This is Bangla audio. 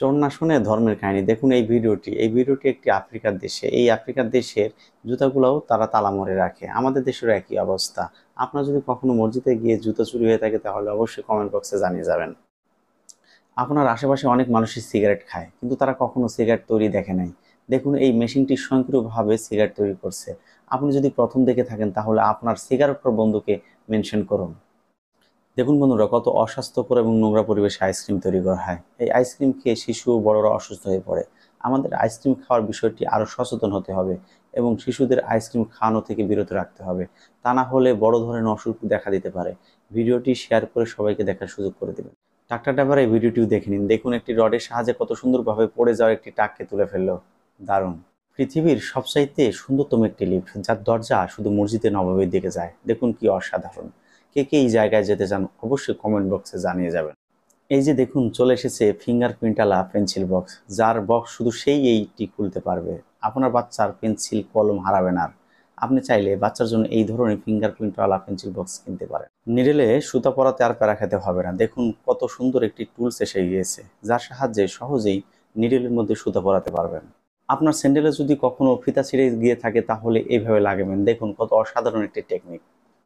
চোর না শুনে ধর্মের কাহিনী। দেখুন এই ভিডিওটি একটি আফ্রিকার দেশে। এই আফ্রিকার দেশের জুতাগুলোও তারা তালা মরে রাখে। আমাদের দেশেরও একই অবস্থা। আপনার যদি কখনো মসজিদে গিয়ে জুতা চুরি হয়ে থাকে তাহলে অবশ্যই কমেন্ট বক্সে জানিয়ে যাবেন। আপনার আশেপাশে অনেক মানুষই সিগারেট খায়, কিন্তু তারা কখনো সিগারেট তৈরি দেখে নাই। দেখুন এই মেশিনটি স্বয়ংক্রিয়ভাবে সিগারেট তৈরি করছে। আপনি যদি প্রথম দেখে থাকেন তাহলে আপনার সিগারেট বন্ধুকে মেনশন করুন। দেখুন বন্ধুরা, কত অস্বাস্থ্যকর এবং নোংরা পরিবেশে আইসক্রিম তৈরি করা হয়। এই আইসক্রিম খেয়ে শিশু ও বড়রা অসুস্থ হয়ে পড়ে। আমাদের আইসক্রিম খাওয়ার বিষয়টি আরও সচেতন হতে হবে এবং শিশুদের আইসক্রিম খাওয়ানো থেকে বিরত রাখতে হবে। তা না হলে বড় ধরনের অসুখ দেখা দিতে পারে। ভিডিওটি শেয়ার করে সবাইকে দেখার সুযোগ করে দেবেন। টাকটা ডাবার এই ভিডিওটিও দেখে নিন। দেখুন একটি রডের সাহায্যে কত সুন্দরভাবে পড়ে যাওয়া একটি টাককে তুলে ফেললো। দারুণ! পৃথিবীর সবচাইতে সুন্দরতম একটি লিফট, যার দরজা শুধু মসজিদে নববীর দিকে যায়। দেখুন কি অসাধারণ! কে কে এই জায়গায় যেতে চান অবশ্যই কমেন্ট বক্সে জানিয়ে যাবেন। এই যে দেখুন চলে এসেছে ফিঙ্গারপ্রিন্টওয়ালা পেন্সিল বক্স, যার বক্স শুধু এইটি খুলতে পারবে। আপনার বাচ্চার পেন্সিল কলম হারাবে না আর। আপনি চাইলে বাচ্চার জন্য এই ধরনের ফিঙ্গারপ্রিন্টওয়ালা পেন্সিল বক্স কিনতে পারেন। নিডেলে সুতা পরাতে আর প্যারা খেতে হবে না। দেখুন কত সুন্দর একটি টুলস এসে গিয়েছে, যার সাহায্যে সহজেই নিডেলের মধ্যে সুতা পরাতে পারবেন। আপনার স্যান্ডেলে যদি কখনো ফিতা ছিঁড়ে গিয়ে থাকে তাহলে এইভাবে লাগাবেন। দেখুন কত অসাধারণ একটি টেকনিক।